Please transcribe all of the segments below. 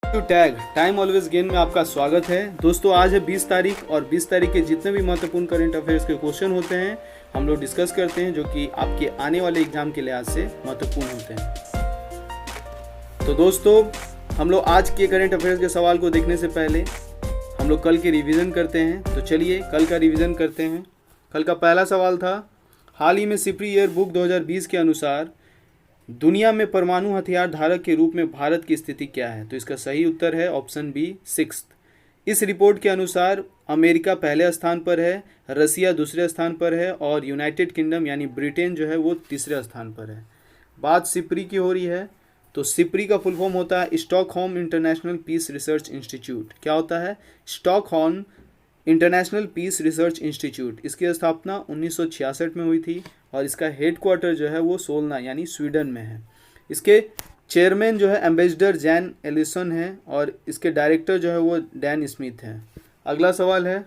To tag time always gain में आपका स्वागत है। दोस्तों आज है 20 तारीख और 20 तारीख के जितने भी महत्वपूर्ण करंट अफेयर्स के क्वेश्चन होते हैं हम लोग डिस्कस करते हैं, जो कि आपके आने वाले एग्जाम के लिहाज से महत्वपूर्ण होते हैं। तो दोस्तों हम लोग आज के करंट अफेयर्स के सवाल को देखने से पहले हम लोग कल के रिवीजन करते हैं। तो चलिए कल का रिवीजन करते हैं। कल का पहला सवाल था, हाल ही में सिपरी ईयर बुक 2020 के अनुसार दुनिया में परमाणु हथियार धारक के रूप में भारत की स्थिति क्या है? तो इसका सही उत्तर है ऑप्शन बी 6। इस रिपोर्ट के अनुसार अमेरिका पहले स्थान पर है, रसिया दूसरे स्थान पर है और यूनाइटेड किंगडम यानी ब्रिटेन जो है वो तीसरे स्थान पर है। बात सिपरी की हो रही है, तो सिपरी का फुल फॉर्म होता है Stockholm International Peace Research Institute. क्या होता है? Stockholm International Peace Research Institute. इसकी स्थापना 1966 में हुई थी और इसका हेडक्वार्टर जो है वो सोलना यानी स्वीडन में है। इसके चेयरमैन जो है एम्बेसडर जैन एलिसन है और इसके डायरेक्टर जो है वो डैन स्मिथ है। अगला सवाल है,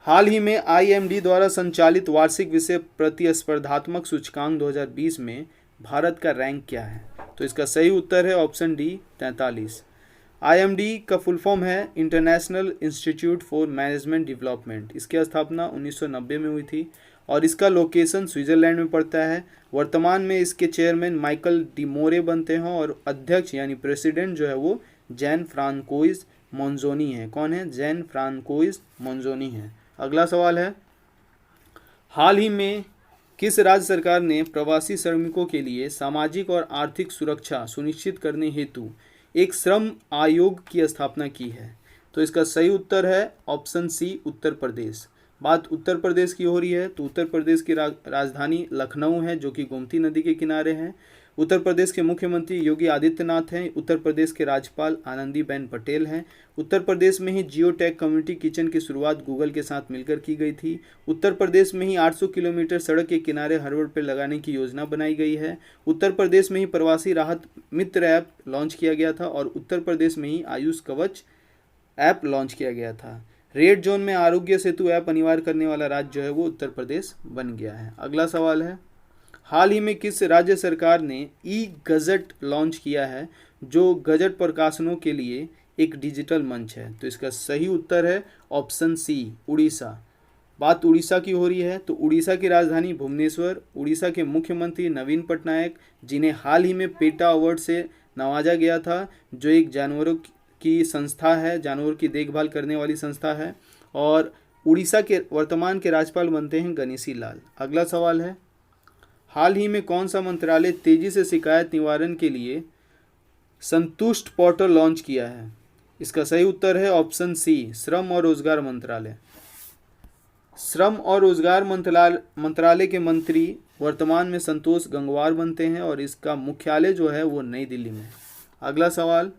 हाल ही में आईएमडी द्वारा संचालित वार्षिक विषय प्रतिस्पर्धात्मक सूचकांक 2020 में भारत का रैंक क्या है? तो इसका सही उत्तर है ऑप्शन डी 43। आईएमडी का फुल फॉर्म है international institute for management development. इसकी स्थापना 1990 में हुई थी और इसका लोकेशन स्विट्जरलैंड में पड़ता है। वर्तमान में इसके चेयरमैन माइकल डी मोरे बनते हैं और अध्यक्ष यानी प्रेसिडेंट जो है वो जैन फ्रांकोइस मोंजोनी है। कौन है? जैन फ्रांकोइस मोंजोनी है। अगला सवाल है, हाल ही में किस राज्य सरकार ने प्रवासी श्रमिकों के लिए सामाजिक और आर्थिक सुरक्षा सुनिश्चित करने हेतु एक श्रम आयोग की स्थापना की है? तो इसका सही उत्तर है ऑप्शन सी उत्तर प्रदेश। बात उत्तर प्रदेश की हो रही है, तो उत्तर प्रदेश की राजधानी लखनऊ है जो कि गोमती नदी के किनारे है। उत्तर प्रदेश के मुख्यमंत्री योगी आदित्यनाथ हैं। उत्तर प्रदेश के राज्यपाल आनंदीबेन पटेल हैं। उत्तर प्रदेश में ही जियोटेक कम्युनिटी किचन की शुरुआत गूगल के साथ मिलकर की गई थी। उत्तर प्रदेश में ही 800 किलोमीटर सड़क के किनारे हर रोड पर लगाने की योजना बनाई गई है। उत्तर प्रदेश में ही प्रवासी राहत मित्र ऐप लॉन्च किया गया था और उत्तर प्रदेश में ही आयुष कवच ऐप लॉन्च किया गया था। रेड जोन में आरोग्य सेतु ऐप अनिवार्य करने वाला राज्य जो है वो उत्तर प्रदेश बन गया है। अगला सवाल है, हाल ही में किस राज्य सरकार ने ई गजट लॉन्च किया है जो गजट प्रकाशनों के लिए एक डिजिटल मंच है? तो इसका सही उत्तर है ऑप्शन सी उड़ीसा। बात उड़ीसा की हो रही है, तो उड़ीसा की राजधानी भुवनेश्वर, उड़ीसा के मुख्यमंत्री नवीन पटनायक जिन्हें हाल ही में पेटा अवार्ड से नवाजा गया था, जो एक जानवरों की संस्था है, जानवर की देखभाल करने वाली संस्था है, और उड़ीसा के वर्तमान के राज्यपाल बनते हैं गणेशी लाल। अगला सवाल है, हाल ही में कौन सा मंत्रालय तेजी से शिकायत निवारण के लिए संतुष्ट पोर्टल लॉन्च किया है? इसका सही उत्तर है ऑप्शन सी श्रम और रोजगार मंत्रालय। श्रम और रोजगार मंत्रालय के मंत्री वर्तमान में संतोष गंगवार बनते हैं और इसका मुख्यालय जो है वो नई दिल्ली में है। अगला सवाल,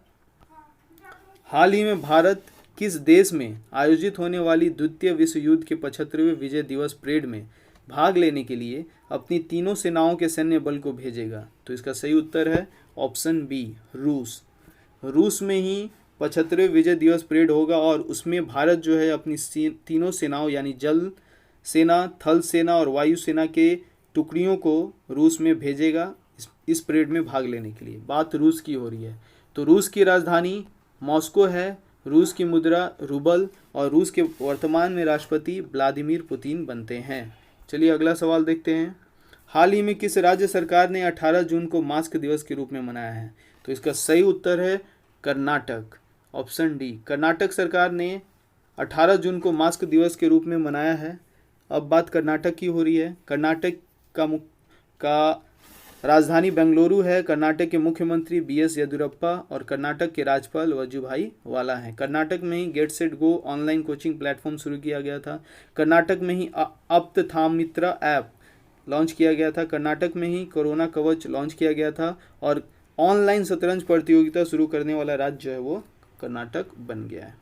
हाल ही में भारत किस देश में आयोजित होने वाली द्वितीय विश्व युद्ध के 75वें विजय दिवस परेड में भाग लेने के लिए अपनी तीनों सेनाओं के सैन्य बल को भेजेगा? तो इसका सही उत्तर है ऑप्शन बी रूस। रूस में ही 75वें विजय दिवस परेड होगा और उसमें भारत जो है अपनी तीनों सेनाओं यानी जल सेना, थल सेना और वायु सेना के टुकड़ियों को रूस में भेजेगा इस परेड में भाग लेने के लिए। बात रूस की हो रही है, तो रूस की राजधानी मॉस्को है, रूस की मुद्रा रूबल और रूस के वर्तमान में राष्ट्रपति व्लादिमीर पुतिन बनते हैं। चलिए अगला सवाल देखते हैं, हाल ही में किस राज्य सरकार ने 18 जून को मास्क दिवस के रूप में मनाया है? तो इसका सही उत्तर है कर्नाटक, ऑप्शन डी। कर्नाटक सरकार ने 18 जून को मास्क दिवस के रूप में मनाया है। अब बात कर्नाटक की हो रही है, कर्नाटक का राजधानी बेंगलुरु है। कर्नाटक के मुख्यमंत्री बीएस येदियुरप्पा और कर्नाटक के राज्यपाल वजुभाई वाला हैं। कर्नाटक में ही get set go online coaching platform शुरू किया गया था। कर्नाटक में ही आप्तथामित्रा ऐप लॉन्च किया गया था। कर्नाटक में ही कोरोना कवच लॉन्च किया गया था और ऑनलाइन शतरंज प्रतियोगिता शुरू करने वाला राज्य जो है वो कर्नाटक बन गया है।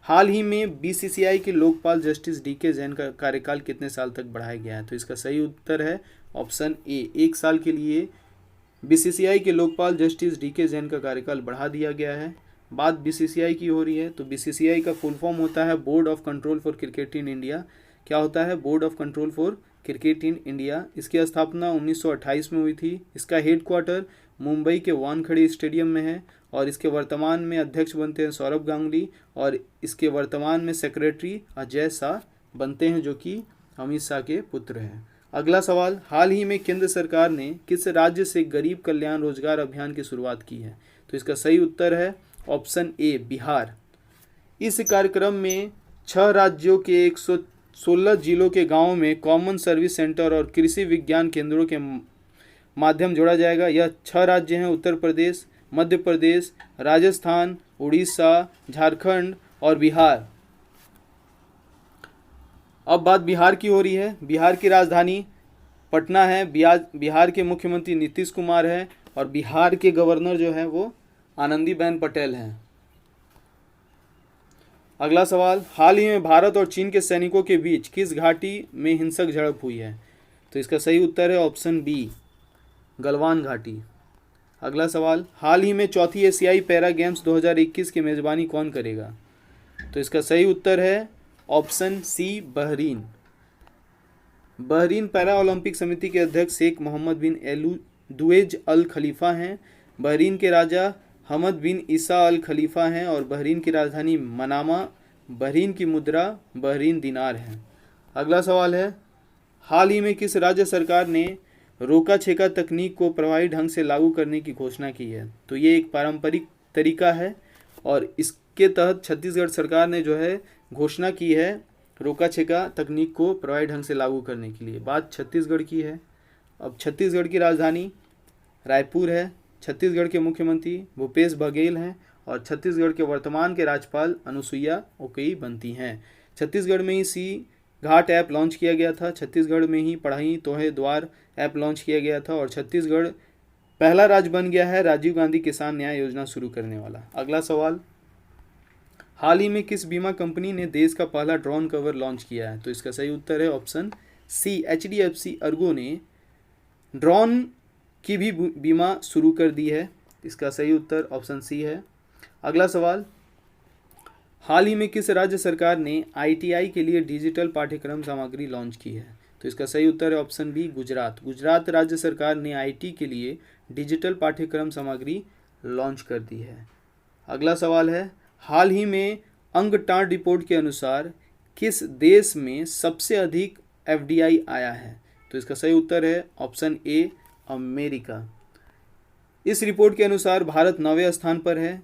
हाल ही में बीसीसीआई के लोकपाल जस्टिस डीके जैन का कार्यकाल कितने साल तक बढ़ाया गया है? तो इसका सही उत्तर है ऑप्शन ए 1 साल के लिए बीसीसीआई के लोकपाल जस्टिस डीके जैन का कार्यकाल बढ़ा दिया गया है। बात बीसीसीआई की हो रही है, तो बीसीसीआई का फुल फॉर्म होता है board of control for cricket in India. क्या होता है? Board of control for cricket in India. इसकी स्थापना 1928 में हुई थी। इसका हेडक्वार्टर मुंबई के वानखेड़े स्टेडियम में है और इसके वर्तमान में अध्यक्ष बनते हैं सौरभ गांगुली, और इसके वर्तमान में सेक्रेटरी अजय शाह बनते हैं, जो कि अमित शाह के पुत्र हैं। अगला सवाल, हाल ही में केंद्र सरकार ने किस राज्य से गरीब कल्याण रोजगार अभियान की शुरुआत की है? तो इसका सही उत्तर है ऑप्शन ए, बिहार। इस कार्यक्रम में 6 राज्यों के 116 जिलों के गांवों में कॉमन सर्विस सेंटर और कृषि विज्ञान केंद्रों के माध्यम जोड़ा जाएगा। यह 6 राज्य हैं, उत्तर प्रदेश, मध्य प्रदेश, राजस्थान, उड़ीसा, झारखंड और बिहार। अब बात बिहार की हो रही है। बिहार की राजधानी पटना है। बिहार के मुख्यमंत्री नीतीश कुमार है और बिहार के गवर्नर जो है वो आनंदीबेन पटेल हैं। अगला सवाल, हाल ही में भारत और चीन के सैनिकों के बीच किस घाटी में हिंसक झड़प हुई है? तो इसका सही उत्तर है ऑप्शन बी, गलवान घाटी। अगला सवाल, हाल ही में चौथी एशियाई पैरा गेम्स 2021 की मेजबानी कौन करेगा? तो इसका सही उत्तर है option C, Bahrain. Bahrain para Olympic समिति के अध्यक्ष शेख मोहम्मद बिन दुएज अल खलीफा हैं। बहरीन के राजा हमद बिन ईसा अल खलीफा हैं और बहरीन की राजधानी मनामा। बहरीन की मुद्रा बहरीन दिनार है। अगला सवाल है, हाल ही में किस राज्य सरकार ने रोका छेका तकनीक को प्रभावी ढंग से लागू करने की घोषणा की है? तो ये एक पारंपरिक तरीका है और इसके तहत छत्तीसगढ़ सरकार ने जो है घोषणा की है रोका छेका तकनीक को प्रभावी ढंग से लागू करने के लिए। बात छत्तीसगढ़ की है। अब छत्तीसगढ़ की राजधानी रायपुर है। छत्तीसगढ़ के मुख्यमंत्री भूपेश बघेल हैं और छत्तीसगढ़ के वर्तमान के राज्यपाल अनुसुईया उइके बनती हैं। छत्तीसगढ़ में ही सी घाट ऐप लॉन्च किया गया था। छत्तीसगढ़ में ही पढ़ाई तोहे द्वार ऐप लॉन्च किया गया था और छत्तीसगढ़ पहला राज्य बन गया है राजीव गांधी किसान न्याय योजना शुरू करने वाला। अगला सवाल, हाल ही में किस बीमा कंपनी ने देश का पहला ड्रोन कवर लॉन्च किया है? तो इसका सही उत्तर है ऑप्शन सी, HDFC अर्गो ने ड्रोन की भी बीमा शुरू कर दी है। इसका सही उत्तर ऑप्शन सी है। अगला सवाल, हाल ही में किस राज्य सरकार ने ITI के लिए डिजिटल पाठ्यक्रम सामग्री लॉन्च की है? तो इसका सही उत्तर है ऑप्शन बी, गुजरात। गुजरात राज्य सरकार ने IT के लिए डिजिटल पाठ्यक्रम सामग्री लॉन्च कर दी है। अगला सवाल है, हाल ही में अंगटाड रिपोर्ट के अनुसार किस देश में सबसे अधिक FDI आया है? तो इसका सही उत्तर है ऑप्शन ए, अमेरिका। इस रिपोर्ट के अनुसार भारत 9वें स्थान पर है।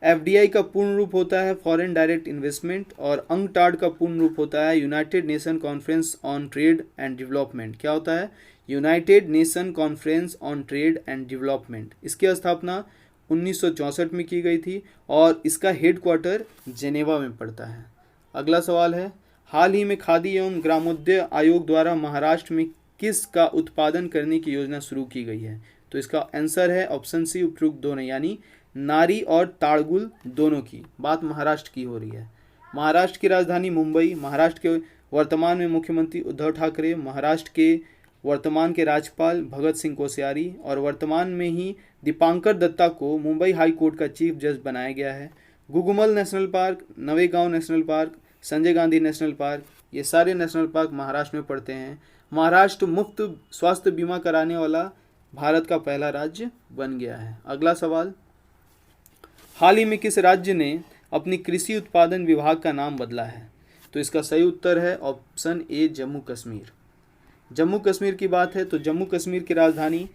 FDI का पूर्ण रूप होता है फॉरेन डायरेक्ट इन्वेस्टमेंट और अंगटाड का पूर्ण रूप होता है United nation conference on trade and development. क्या होता है? United nation conference on trade and development. इसकी स्थापना 1964 में की गई थी और इसका हेडक्वार्टर जेनेवा में पड़ता है। अगला सवाल है, हाल ही में खादी एवं ग्रामोद्योग आयोग द्वारा महाराष्ट्र में किस का उत्पादन करने की योजना शुरू की गई है? तो इसका आंसर है ऑप्शन सी, उपयुक्त दोनों, यानी नारी और ताड़गुल दोनों की। बात महाराष्ट्र की हो रही है। महाराष्ट्र की राजधानी मुंबई। महाराष्ट्र के वर्तमान में मुख्यमंत्री उद्धव ठाकरे, महाराष्ट्र के वर्तमान के राज्यपाल भगत सिंह कोश्यारी और वर्तमान में ही दीपांकर दत्ता को मुंबई हाई कोर्ट का चीफ जज बनाया गया है। Gugamal national park, Navegaon national park, Sanjay Gandhi national park, ये सारे नेशनल पार्क महाराष्ट्र में पड़ते हैं। महाराष्ट्र मुफ्त स्वास्थ्य बीमा कराने वाला भारत का पहला राज्य बन गया है। अगला सवाल, हाल ही में किस राज्य ने अपनी कृषि उत्पादन विभाग का नाम बदला है? तो इसका सही उत्तर है ऑप्शन ए, जम्मू कश्मीर। जम्मू कश्मीर की बात है तो जम्मू कश्मीर की राजधानी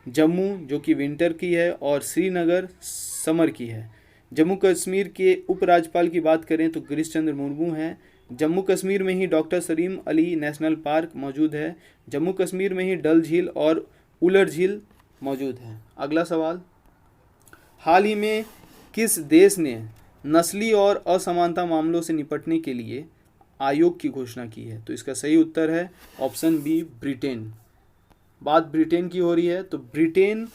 जम्मू जो कि विंटर की है और श्रीनगर समर की है। जम्मू कश्मीर के उपराज्यपाल की बात करें तो गिरीश चंद्र मुर्मू हैं। जम्मू कश्मीर में ही doctor Salim Ali national park मौजूद है। जम्मू कश्मीर में ही डल झील और उलर झील मौजूद है। अगला सवाल, हाल ही में किस देश ने नस्ली और असमानता मामलों से निपटने के लिए आयोग की घोषणा की है? तो इसका सही उत्तर है ऑप्शन बी, ब्रिटेन। बात ब्रिटेन की हो रही है तो ब्रिटेन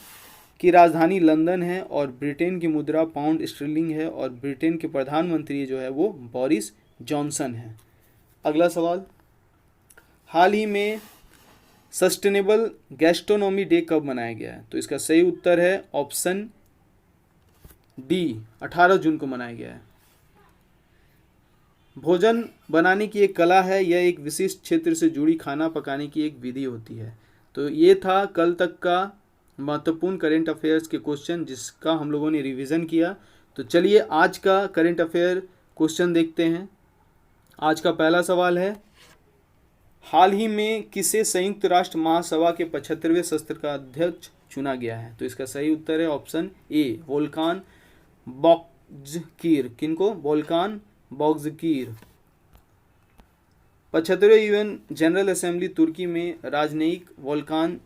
की राजधानी लंदन है और ब्रिटेन की मुद्रा पाउंड स्टर्लिंग है और ब्रिटेन के प्रधानमंत्री जो है वो बोरिस जॉनसन है। अगला सवाल, हाल ही में सस्टेनेबल गैस्ट्रोनॉमी डे कब मनाया गया है? तो इसका सही उत्तर है ऑप्शन डी, 18 जून को मनाया गया है। भोजन बनाने की एक कला है, यह एक विशिष्ट क्षेत्र से जुड़ी खाना पकाने की एक विधि होती है। तो ये था कल तक का महत्वपूर्ण करेंट अफेयर्स के क्वेश्चन जिसका हम लोगों ने रिवीजन किया। तो चलिए आज का करेंट अफेयर क्वेश्चन देखते हैं। आज का पहला सवाल है, हाल ही में किसे संयुक्त राष्ट्र महासभा के 75वें सत्र का अध्यक्ष चुना गया है? तो इसका सही उत्तर है ऑप्शन ए, वोल्कान बॉक्जकीर। किनको? वोल्कान बॉक्जकीर। 75वें यूएन जनरल असेंबली तुर्की में राजनयिक वोल्कान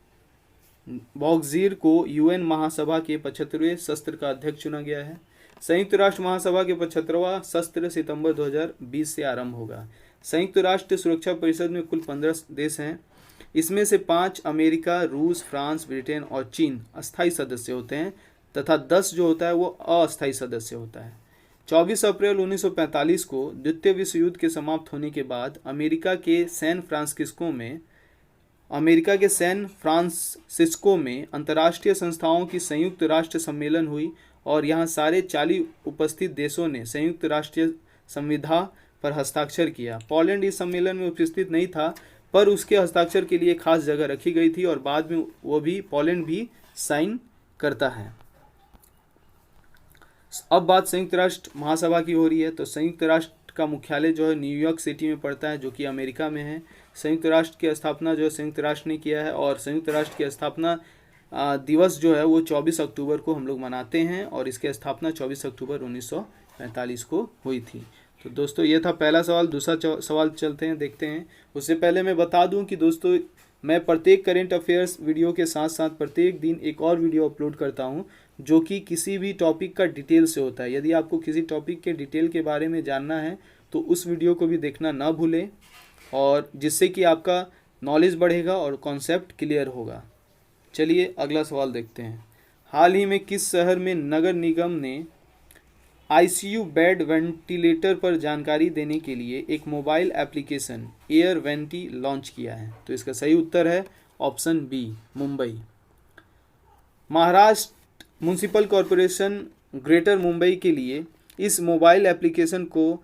बॉक्जीर को यूएन महासभा के 75वें सत्र का अध्यक्ष चुना गया है। संयुक्त राष्ट्र महासभा के 75वां सत्र सितंबर 2020 से आरंभ होगा। संयुक्त राष्ट्र सुरक्षा परिषद में कुल 15 देश हैं। इसमें से 5 अमेरिका, रूस, फ्रांस, ब्रिटेन और चीन अस्थायी सदस्य होते हैं तथा 10 जो होता है वो अस्थायी सदस्य होता है। 24 अप्रैल 1945 को द्वितीय विश्व युद्ध के समाप्त होने के बाद अमेरिका के सैन फ्रांसिस्को में अंतर्राष्ट्रीय संस्थाओं की संयुक्त राष्ट्र सम्मेलन हुई और यहाँ सारे 40 उपस्थित देशों ने संयुक्त राष्ट्रीय संविधा पर हस्ताक्षर किया। पोलैंड इस सम्मेलन में उपस्थित नहीं था, पर उसके हस्ताक्षर के लिए खास जगह रखी गई थी और बाद में पोलैंड भी साइन करता है। अब बात संयुक्त राष्ट्र महासभा की हो रही है। तो संयुक्त राष्ट्र का मुख्यालय जो है न्यूयॉर्क सिटी में पड़ता है, जो कि अमेरिका में है। संयुक्त राष्ट्र की स्थापना जो है संयुक्त राष्ट्र ने किया है और संयुक्त राष्ट्र की स्थापना दिवस जो है वो 24 अक्टूबर को हम लोग मनाते हैं और इसकी स्थापना 24 अक्टूबर 1945 को हुई थी। तो दोस्तों ये था पहला सवाल। दूसरा सवाल चलते हैं, देखते हैं। उससे पहले मैं बता दूं कि दोस्तों मैं प्रत्येक करेंट अफेयर्स वीडियो के साथ साथ प्रत्येक दिन एक और वीडियो अपलोड करता हूं जो कि किसी भी टॉपिक का डिटेल से होता है। यदि आपको किसी टॉपिक के डिटेल के बारे में जानना है तो उस वीडियो को भी देखना ना भूलें, और जिससे कि आपका नॉलेज बढ़ेगा और कॉन्सेप्ट क्लियर होगा। चलिए अगला सवाल देखते हैं। हाल ही में किस शहर में नगर निगम ने आईसीयू बेड वेंटिलेटर पर जानकारी देने के लिए एक मोबाइल एप्लीकेशन एयर वेंटी लॉन्च किया है? तो इसका सही उत्तर है option B, Mumbai. Maharashtra municipal corporation greater Mumbai के लिए इस मोबाइल एप्लीकेशन को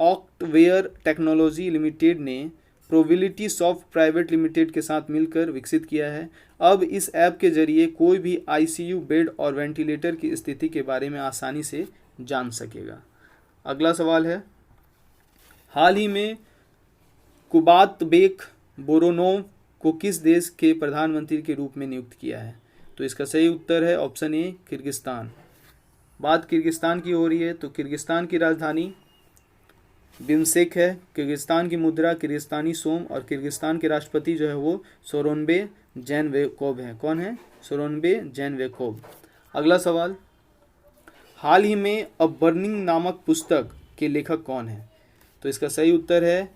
ऑक्टवेयर टेक्नोलॉजी लिमिटेड ने प्रोबिलिटी सॉफ्ट प्राइवेट लिमिटेड के साथ मिलकर विकसित किया है। अब इस ऐप के जरिए कोई भी आईसीयू बेड और वेंटिलेटर की स्थिति के बारे में आसानी से जान सकेगा। अगला सवाल है, हाल ही में कुबातबेक बोरोनोव को किस देश के प्रधानमंत्री के रूप में नियुक्त किया है? तो इसका सही उत्तर है ऑप्शन ए, किर्गिस्तान। बात किर्गिस्तान की हो रही है। तो किर्गिस्तान की राजधानी बिमशेक है। किर्गिस्तान की मुद्रा किर्गिस्तानी सोम और किर्गिस्तान के राष्ट्रपति जो है वो सोरोनबे जैनबेकोव है। कौन है? सोरोनबे जैनबेकोव। अगला सवाल, हाल ही में अ बर्निंग नामक पुस्तक के लेखक कौन है? तो इसका सही उत्तर है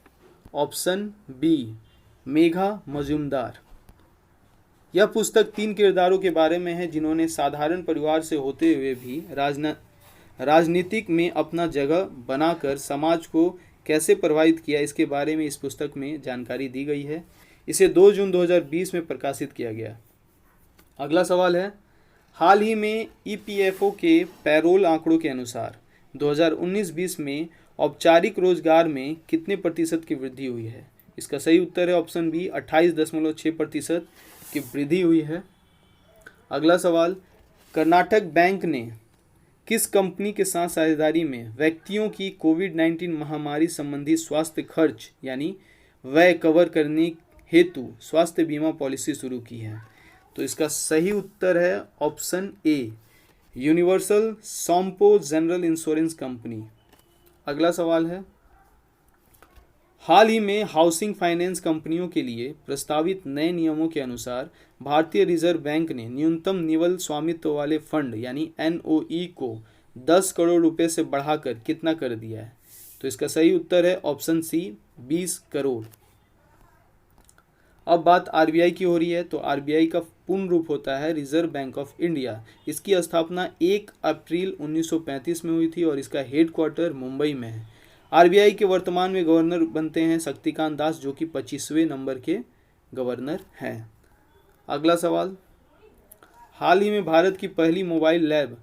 ऑप्शन बी, मेघा मजुमदार। यह पुस्तक 3 किरदारों के बारे में है जिन्होंने साधारण परिवार से होते हुए भी राजनीतिक में अपना जगह बनाकर समाज को कैसे प्रभावित किया, इसके बारे में इस पुस्तक में जानकारी दी गई है। इसे 2 जून 2020 में प्रकाशित किया गया। अगला सवाल है, हाल ही में ईपीएफओ के पैरोल आंकड़ों के अनुसार 2019-20 में औपचारिक रोजगार में कितने प्रतिशत की वृद्धि हुई है? इसका सही उत्तर है ऑप्शन बी, 28.6% की वृद्धि हुई है। अगला सवाल, कर्नाटक बैंक ने किस कंपनी के साथ साझेदारी में व्यक्तियों की कोविड-19 महामारी संबंधी स्वास्थ्य खर्च यानी व्यय कवर करने हेतु स्वास्थ्य बीमा पॉलिसी शुरू की है? तो इसका सही उत्तर है option A, universal Sompo general insurance company. अगला सवाल है, हाल ही में हाउसिंग फाइनेंस कंपनियों के लिए प्रस्तावित नए नियमों के अनुसार भारतीय रिजर्व बैंक ने न्यूनतम निवल स्वामित्व वाले फंड यानी एनओई को 10 करोड़ रुपए से बढ़ाकर कितना कर दिया है? तो इसका सही उत्तर है ऑप्शन सी, 20 करोड़। अब बात आरबीआई की हो रही है। तो आरबीआई का पूर्ण रूप होता है रिजर्व बैंक ऑफ इंडिया। इसकी स्थापना 1 अप्रैल 1935 में हुई थी और इसका हेडक्वार्टर मुंबई में है। आरबीआई के वर्तमान में गवर्नर बनते हैं शक्तिकांत दास, जो कि 25वें नंबर के गवर्नर हैं। अगला सवाल, हाल ही में भारत की पहली मोबाइल लैब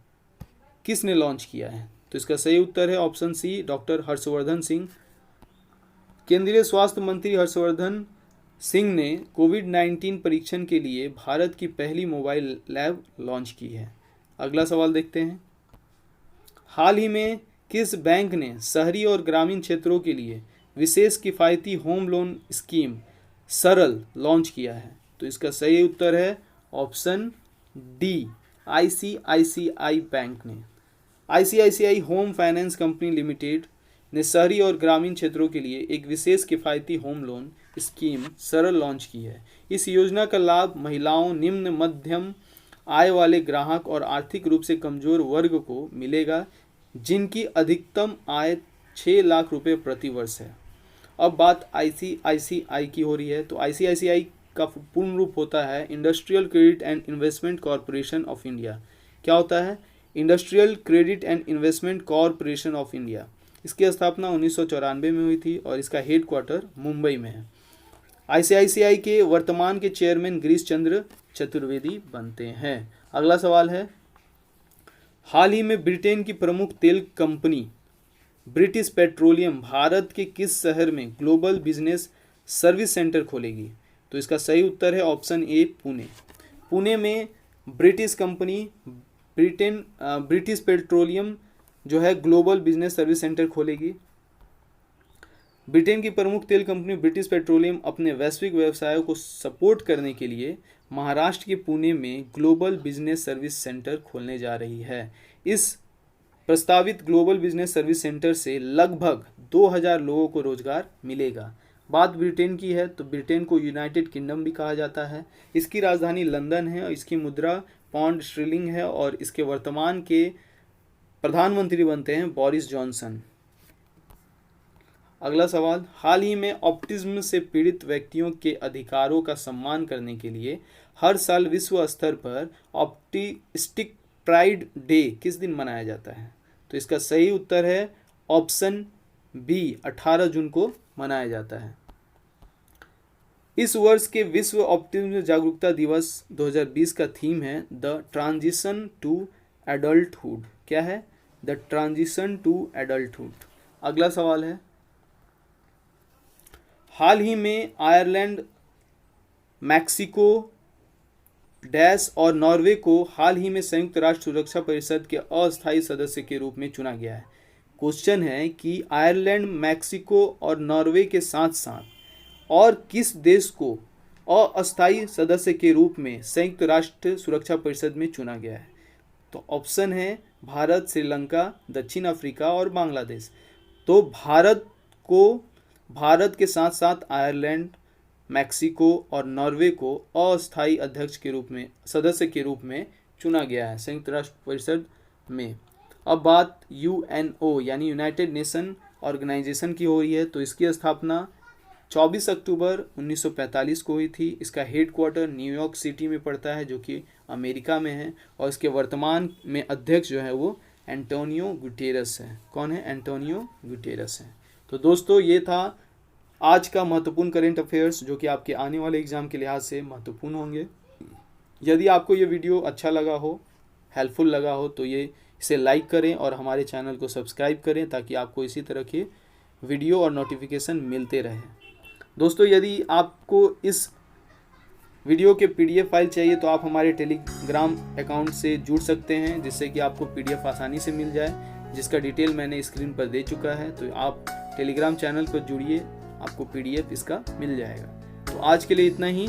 किसने लॉन्च किया है? तो इसका सही उत्तर है option C, doctor Harshvardhan Singh. केंद्रीय स्वास्थ्य मंत्री हर्षवर्धन सिंह ने कोविड-19 परीक्षण के लिए भारत की पहली मोबाइल लैब लॉन्च की है। अगला सवाल देखते हैं। हाल ही में किस बैंक ने शहरी और ग्रामीण क्षेत्रों के लिए विशेष किफ़ायती होम लोन स्कीम सरल लॉन्च किया है? तो इसका सही उत्तर है ऑप्शन डी, आईसीआईसीआई बैंक ने। ICICI home finance company limited ने शहरी और ग्रामीण क्षेत्रों के लिए एक विशेष किफ़ायती होम लोन स्कीम सरल लॉन्च की है। इस योजना का लाभ महिलाओं, निम्न मध्यम आय वाले ग्राहक और आर्थिक रूप से कमजोर वर्ग को मिलेगा, जिनकी अधिकतम आय 6 लाख रुपए प्रति वर्ष है। अब बात आईसीआईसीआई की हो रही है। तो आईसीआईसीआई का पूर्ण रूप होता है industrial credit and investment corporation of India. क्या होता है? Industrial credit and investment corporation of India. इसकी स्थापना 1994 में हुई थी और इसका हेडक्वार्टर मुंबई में है। आईसीआईसीआई के वर्तमान के चेयरमैन गिरीश चंद्र चतुर्वेदी बनते हैं। अगला सवाल है, हाल ही में ब्रिटेन की प्रमुख तेल कंपनी ब्रिटिश पेट्रोलियम भारत के किस शहर में ग्लोबल बिजनेस सर्विस सेंटर खोलेगी? तो इसका सही उत्तर है ऑप्शन ए, पुणे। पुणे में ब्रिटिश कंपनी ब्रिटिश पेट्रोलियम जो है ग्लोबल बिजनेस सर्विस सेंटर खोलेगी। ब्रिटेन की प्रमुख तेल कंपनी ब्रिटिश पेट्रोलियम अपने वैश्विक व्यवसायों को सपोर्ट करने के लिए महाराष्ट्र के पुणे में ग्लोबल बिजनेस सर्विस सेंटर खोलने जा रही है। इस प्रस्तावित ग्लोबल बिजनेस सर्विस सेंटर से लगभग 2000 लोगों को रोजगार मिलेगा। बात ब्रिटेन की है तो ब्रिटेन को यूनाइटेड किंगडम भी कहा जाता है। इसकी राजधानी लंदन है और इसकी मुद्रा पाउंड स्टर्लिंग है और इसके वर्तमान के प्रधानमंत्री बनते हैं बोरिस जॉनसन। अगला सवाल, हाल ही में ऑटिज्म से पीड़ित व्यक्तियों के अधिकारों का सम्मान करने के लिए हर साल विश्व स्तर पर ऑटिस्टिक प्राइड डे किस दिन मनाया जाता है? तो इसका सही उत्तर है ऑप्शन बी, 18 जून को मनाया जाता है। इस वर्ष के विश्व ऑटिज्म जागरूकता दिवस 2020 का थीम है द ट्रांजिशन टू एडल्टहुड। क्या है? The transition to adulthood. अगला सवाल है, हाल ही में आयरलैंड, मैक्सिको और नॉर्वे को हाल ही में संयुक्त राष्ट्र सुरक्षा परिषद के अस्थायी सदस्य के रूप में चुना गया है। क्वेश्चन है कि आयरलैंड, मैक्सिको और नॉर्वे के साथ साथ और किस देश को अस्थायी सदस्य के रूप में संयुक्त राष्ट्र सुरक्षा परिषद में चुना गया है? तो ऑप्शन है भारत, श्रीलंका, दक्षिण अफ्रीका और बांग्लादेश। तो भारत के साथ साथ आयरलैंड, मैक्सिको और नॉर्वे को अस्थायी अध्यक्ष के रूप में, सदस्य के रूप में चुना गया है संयुक्त राष्ट्र परिषद में। अब बात यूएनओ यानी यूनाइटेड नेशन ऑर्गेनाइजेशन की हो रही है। तो इसकी स्थापना 24 अक्टूबर 1945 को हुई थी। इसका हेडक्वार्टर न्यूयॉर्क सिटी में पड़ता है जो कि अमेरिका में है और इसके वर्तमान में अध्यक्ष जो है वो एंटोनियो गुटेरस है। कौन है? एंटोनियो गुटेरस है। तो दोस्तों ये था आज का महत्वपूर्ण करेंट अफेयर्स जो कि आपके आने वाले एग्जाम के लिहाज से महत्वपूर्ण होंगे। यदि आपको ये वीडियो अच्छा लगा हो, हेल्पफुल लगा हो, तो इसे लाइक करें और हमारे चैनल को सब्सक्राइब करें ताकि आपको इसी तरह के वीडियो और नोटिफिकेशन मिलते रहे। दोस्तों यदि आपको इस वीडियो के PDF फाइल चाहिए तो आप हमारे टेलीग्राम अकाउंट से जुड़ सकते हैं जिससे कि आपको PDF आसानी से मिल जाए, जिसका डिटेल मैंने स्क्रीन पर दे चुका है। तो आप टेलीग्राम चैनल पर जुड़िए, आपको PDF इसका मिल जाएगा। तो आज के लिए इतना ही।